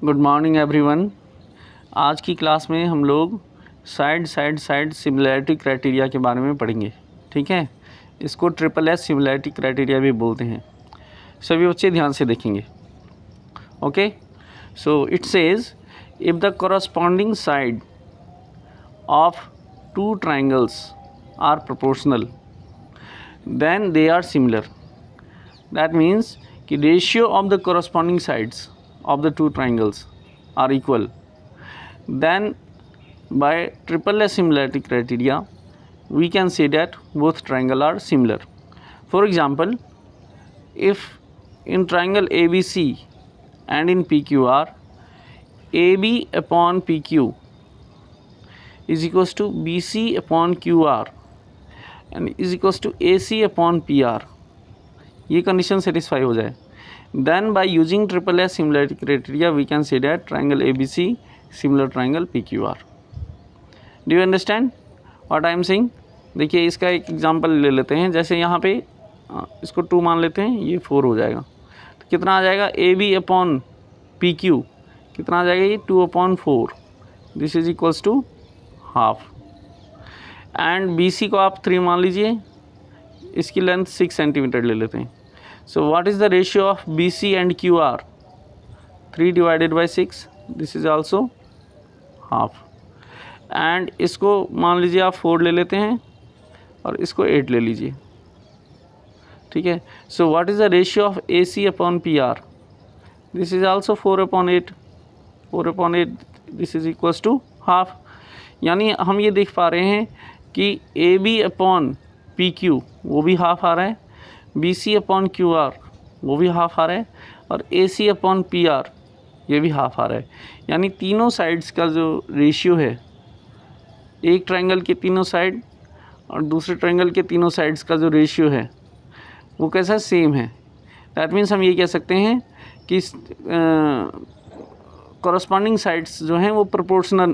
Good morning everyone. आज की class में हम लोग साइड सिमिलैरिटी क्राइटेरिया के बारे में पढ़ेंगे। ठीक है, इसको SSS सिमिलैरिटी क्राइटेरिया भी बोलते हैं। सभी बच्चे ध्यान से देखेंगे। Okay, so it says if the corresponding side of two triangles are proportional then they are similar. That means कि ratio of the corresponding sides of the two triangles are equal, then by SSS similarity criteria we can say that both triangle are similar. For example, if in triangle ABC and in PQR, AB upon PQ is equals to BC upon QR and is equals to AC upon PR, ये condition satisfy हो जाए, then by using SSS similarity criteria we can say that triangle ABC similar triangle PQR. Do you understand what I am saying? देखिए इसका एक example ले लेते हैं। जैसे यहाँ पे इसको 2 मान लेते हैं, ये 4 हो जाएगा। तो कितना आ जाएगा AB अपॉन PQ, कितना आ जाएगा ये 2/4, this is equals to half. And BC को आप 3 मान लीजिए, इसकी लेंथ 6 सेंटीमीटर ले लेते हैं। So what is the ratio of BC and QR? 3 divided by 6. This is also half. And इसको मान लीजिए आप 4 ले लेते हैं और इसको 8 ले लीजिए। ठीक है, so what is the ratio of AC upon PR? This is also 4/8. 4/8 this is equals to half. यानी हम ये देख पा रहे हैं कि AB upon PQ वो भी हाफ आ रहा है, BC अपॉन QR वो भी हाफ आ रहा है और AC अपॉन PR ये भी हाफ आ रहा है। यानी तीनों साइड्स का जो रेशियो है, एक ट्रायंगल के तीनों साइड और दूसरे ट्रायंगल के तीनों साइड्स का जो रेशियो है वो कैसा सेम है। दैट मीन्स हम ये कह सकते हैं कि कॉरस्पॉन्डिंग साइड्स जो हैं वो प्रोपोर्शनल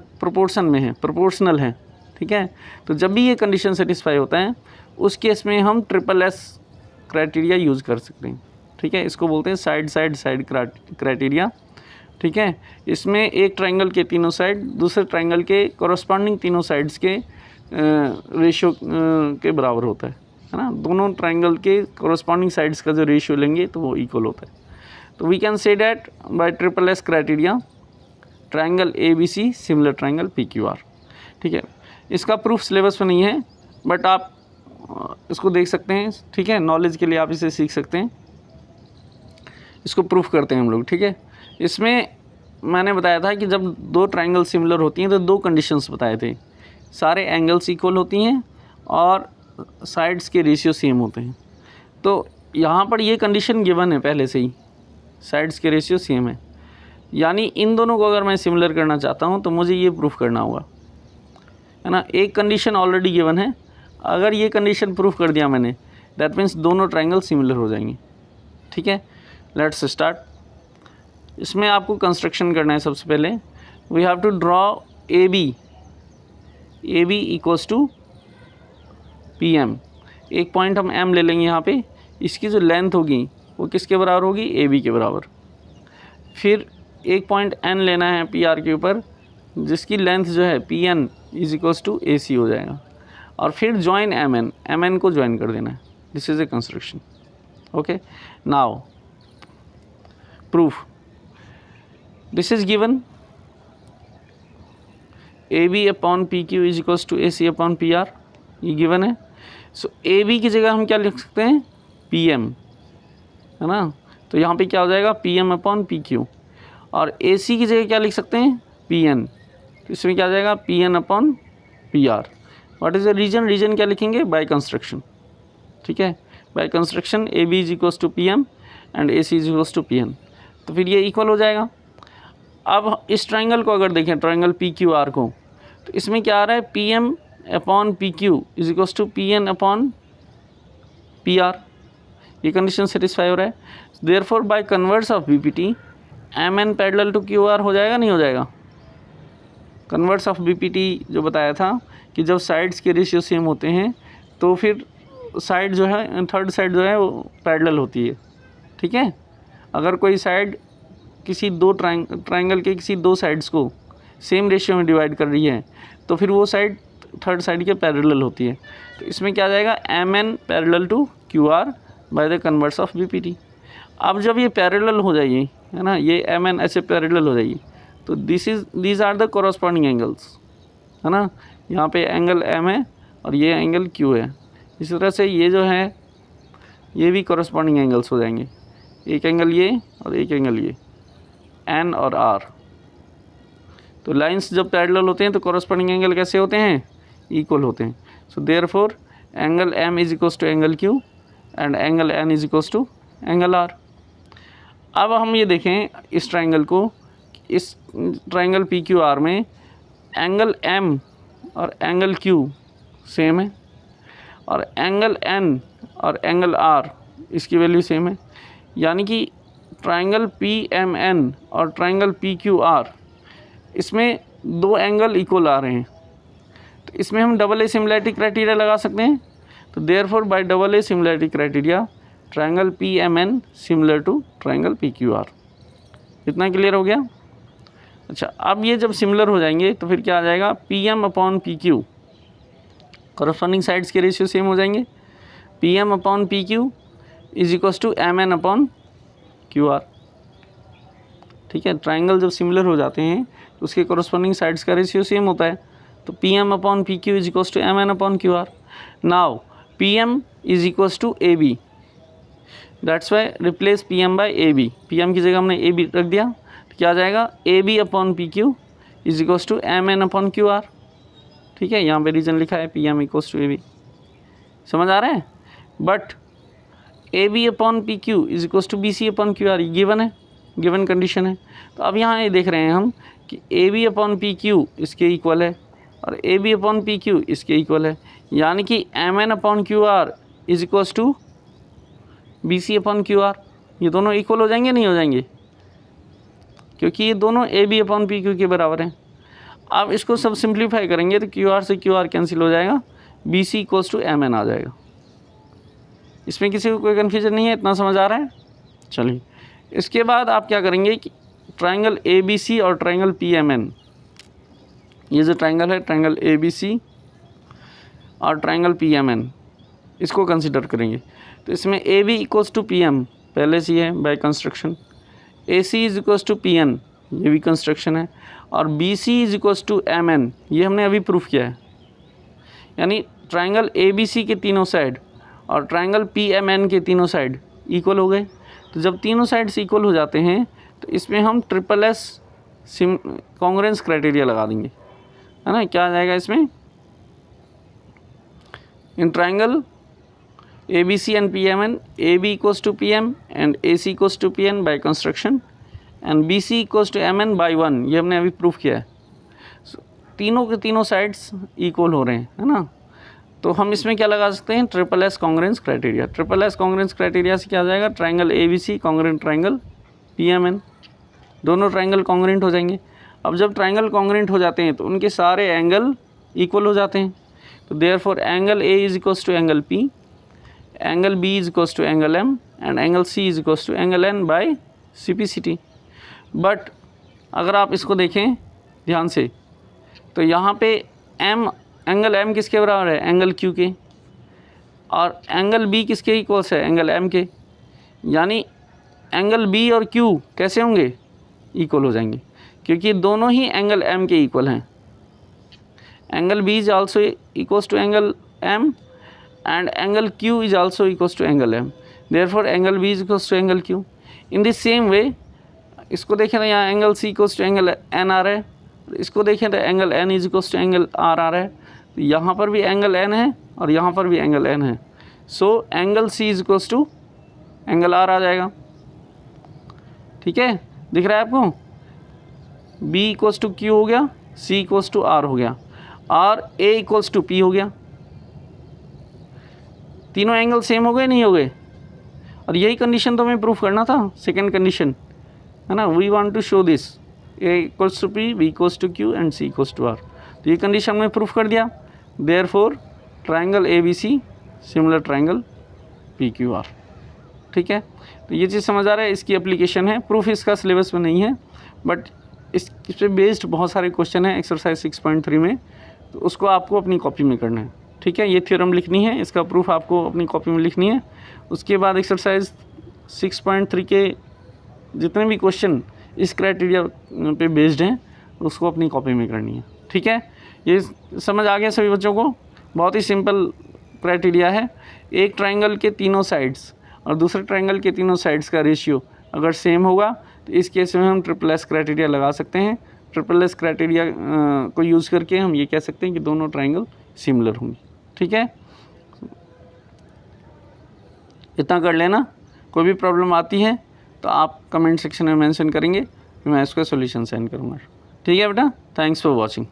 हैं। ठीक है, तो जब भी ये कंडीशन सेटिस्फाई होता है उस केस में हम SSS क्राइटेरिया यूज़ कर सकते हैं। ठीक है, इसको बोलते हैं साइड क्राइटेरिया। ठीक है, इसमें एक ट्रायंगल के तीनों साइड दूसरे ट्रायंगल के कॉरस्पॉन्डिंग तीनों साइड्स के रेशियो के बराबर होता है ना। दोनों ट्रायंगल के कॉरस्पॉन्डिंग साइड्स का जो रेशियो लेंगे तो वो इक्वल होता है। तो we can say that by SSS criteria triangle ABC similar triangle PQR। ठीक है, इसका प्रूफ सिलेबस में नहीं है बट आप इसको देख सकते हैं। ठीक है, नॉलेज के लिए आप इसे सीख सकते हैं। इसको प्रूफ करते हैं हम लोग। ठीक है, इसमें मैंने बताया था कि जब दो ट्रायंगल सिमिलर होती हैं तो 2 कंडीशंस बताए थे, सारे एंगल्स इक्वल होती हैं और साइड्स के रेशियो सेम होते हैं। तो यहाँ पर ये कंडीशन गिवन है पहले से ही, साइड्स के रेशियो सेम है। यानी इन दोनों को अगर मैं सिमिलर करना चाहता हूँ तो मुझे ये प्रूफ करना होगा, है ना। एक कंडीशन ऑलरेडी गिवन है, अगर ये कंडीशन प्रूफ कर दिया मैंने दैट मीन्स दोनों ट्रायंगल सिमिलर हो जाएंगे। ठीक है, लेट्स स्टार्ट। इसमें आपको कंस्ट्रक्शन करना है। सबसे पहले we have to draw AB equals to PM। एक पॉइंट हम M ले लेंगे यहाँ पे, इसकी जो लेंथ होगी वो किसके बराबर होगी, AB के बराबर। फिर एक पॉइंट N लेना है PR के ऊपर, जिसकी लेंथ जो है PN is equals to AC हो जाएगा। और फिर ज्वाइन MN को ज्वाइन कर देना है। This is a construction. Okay, now proof. This is given AB upon PQ is equals to AC upon PR, ये गिवन है। सो AB की जगह हम क्या लिख सकते हैं, PM, है ना। तो यहाँ पे क्या हो जाएगा, PM अपॉन PQ। और AC की जगह क्या लिख सकते हैं, PN। तो इसमें क्या आ जाएगा, PN upon PR। What is the reason क्या लिखेंगे, बाय कंस्ट्रक्शन। ठीक है, by construction AB is equals to PM and AC is equals to PN। तो फिर ये इक्वल हो जाएगा। अब इस ट्रायंगल को अगर देखें, ट्रायंगल PQR को, तो इसमें क्या आ रहा है, PM upon PQ is equals to PN upon PR। ये कंडीशन सेटिस्फाई हो रहा है। Therefore by converse of BPT MN parallel to QR हो जाएगा, नहीं हो जाएगा। कन्वर्स ऑफ BPT जो बताया था कि जब साइड्स के रेशियो सेम होते हैं तो फिर साइड जो है, थर्ड साइड जो है वो पैरेलल होती है। ठीक है, अगर कोई साइड किसी दो ट्राइंगल के किसी दो साइड्स को सेम रेशियो में डिवाइड कर रही है तो फिर वो साइड थर्ड साइड के पैरेलल होती है। तो इसमें क्या आ जाएगा, M N parallel to Q R by the converse of B P T. अब जब ये पैरेलल हो जाएगी, है ना, ये एम एन ऐसे पैरेलल हो जाएगी, तो these are the corresponding angles, है ना। यहाँ पे एंगल एम है और ये एंगल क्यू है। इसी तरह से ये जो है ये भी कोरस्पॉन्डिंग एंगल्स हो जाएंगे, एक एंगल ये और एक एंगल ये, एन और आर। तो लाइंस जब पैरेलल होते हैं तो कोरस्पॉन्डिंग एंगल कैसे होते हैं, इक्वल होते हैं। So therefore angle M is equals to angle Q and angle N is equals to angle R. अब हम ये देखें इस ट्राइंगल को, इस ट्राइंगल पी क्यू आर में एंगल एम और एंगल क्यू सेम है और एंगल एन और एंगल आर इसकी वैल्यू सेम है, यानी कि ट्राइंगल पी एम एन और ट्राइंगल पी क्यू आर इसमें दो एंगल इक्वल आ रहे हैं। तो इसमें हम डबल ए सिमिलैरिटी क्राइटेरिया लगा सकते हैं। तो therefore by double A similarity criteria triangle P M N similar to triangle P Q R. इतना क्लियर हो गया। अच्छा, अब ये जब सिमिलर हो जाएंगे तो फिर क्या आ जाएगा, P M upon P Q, corresponding sides के रेशियो सेम हो जाएंगे। P M upon P Q is equals to M N upon Q R. ठीक है, ट्राइंगल जब सिमिलर हो जाते हैं तो उसके कॉरस्पॉन्डिंग साइड्स का रेशियो सेम होता है। तो P M upon P Q is equals to M N upon Q R. Now P M is equals to A B, that's why replace P M by A B. P M की जगह हमने A B रख दिया, तो क्या आ जाएगा, A B upon P Q is equals to M N upon Q R. ठीक है, यहाँ पे रीजन लिखा है P M equals to A B, समझ आ रहा है। But A B upon P Q is equals to B C upon Q R, ये गिवन है, गिवन कंडीशन है। तो अब यहाँ ये देख रहे हैं हम कि A B upon P Q इसके इक्वल है और A B upon P Q इसके इक्वल है, यानी कि M N upon Q R is equals to B C upon Q R. ये दोनों इक्वल हो जाएंगे, नहीं हो जाएंगे, क्योंकि ये दोनों A B upon P Q के बराबर हैं। अब इसको सब सिंप्लीफाई करेंगे तो क्यू आर से क्यू आर कैंसिल हो जाएगा, B C equals to M N आ जाएगा। इसमें किसी को कोई कन्फ्यूजन नहीं है, इतना समझ आ रहा है। चलिए, इसके बाद आप क्या करेंगे कि ट्राइंगल ए बी सी और ट्राइंगल पी एम एन, ये जो ट्राइंगल है ट्राइंगल ए बी सी और ट्राइंगल पी एम एन, इसको कंसिडर करेंगे। तो इसमें A B equals to P M पहले से ही है by construction, A C is equals to P N, ये भी कंस्ट्रक्शन है, और B C is equals to M N, ये हमने अभी प्रूफ किया है। यानी ट्राइंगल ए बी सी के तीनों साइड और ट्राइंगल पी एम एन के तीनों साइड इक्वल हो गए। तो जब तीनों साइड्स इक्वल हो जाते हैं तो इसमें हम ट्रिपल एस कॉन्ग्रुएंस क्राइटेरिया लगा देंगे, है ना। क्या आ जाएगा इसमें, in triangle A B C and P M N, A B equals to P M and A C equals to P N by construction and B C equals to M N by 1, ये हमने अभी proof किया है। तीनों के तीनों sides equal हो रहे हैं, है ना। तो हम इसमें क्या लगा सकते हैं, triple S congruence criteria. Triple S congruence criteria से क्या आ जाएगा, triangle A B C congruent triangle P M N, दोनों ट्राइंगल कॉन्ग्रुएंट हो जाएंगे। अब जब ट्राइंगल कॉन्ग्रुएंट हो जाते हैं तो उनके सारे एंगल इक्वल हो जाते हैं। तो therefore angle A is equals to angle P, angle B is equals to angle M and angle C is equals to angle N by C P C T. But अगर आप इसको देखें ध्यान से तो यहाँ पे एम, एंगल एम किसके बराबर है, एंगल क्यू के, और एंगल बी किसके इक्वल्स है, एंगल एम के। यानी एंगल बी और क्यू कैसे होंगे, इक्वल हो जाएंगे, क्योंकि दोनों ही एंगल एम के इक्वल हैं। Angle B is also equals to angle M and angle Q is also equals to angle M, therefore angle B is equals to angle Q. In this same way इसको देखें तो यहाँ angle C equals to angle N आ रहा है, इसको देखें तो angle N is equals to angle R आ रहा है। तो यहाँ पर भी एंगल एन है और यहाँ पर भी एंगल एन है। So angle C is equals to angle R आ जाएगा। ठीक है, दिख रहा है आपको, बी इक्वल्स टू क्यू हो गया, सी इक्वल्स टू आर हो गया, और ए इक्वल्स टू पी हो गया। तीनों एंगल सेम हो गए, नहीं हो गए। और यही कंडीशन तो हमें प्रूफ करना था, सेकंड कंडीशन, है ना। We want to show this, A equals to P, B equals to Q and C equals to R. तो ये कंडीशन हमने प्रूफ कर दिया। Therefore triangle A B C similar triangle P Q R. ठीक है, तो तो ये चीज़ समझ आ रहा है, इसकी एप्लीकेशन है। प्रूफ इसका सिलेबस में नहीं है, बट इस पे बेस्ड बहुत सारे क्वेश्चन हैं एक्सरसाइज 6.3 में, तो उसको आपको अपनी कॉपी में करना है। ठीक है, ये थ्योरम लिखनी है, इसका प्रूफ आपको अपनी कॉपी में लिखनी है। उसके बाद एक्सरसाइज 6.3 के जितने भी क्वेश्चन इस क्राइटेरिया पे बेस्ड हैं उसको अपनी कॉपी में करनी है। ठीक है, ये समझ आ गया सभी बच्चों को? बहुत ही सिंपल क्राइटेरिया है। एक ट्रायंगल के तीनों साइड्स और दूसरे ट्रायंगल के तीनों साइड्स का रेशियो अगर सेम होगा तो इस केस में हम ट्रिपल एस क्राइटेरिया लगा सकते हैं। ट्रिपल एस क्राइटेरिया को यूज़ करके हम ये कह सकते हैं कि दोनों ट्रायंगल सिमिलर होंगे। ठीक है, इतना कर लेना। कोई भी प्रॉब्लम आती है तो आप कमेंट सेक्शन में मेंशन करेंगे, मैं इसका सॉल्यूशन सेंड करूँगा। ठीक है बेटा, थैंक्स फॉर वॉचिंग।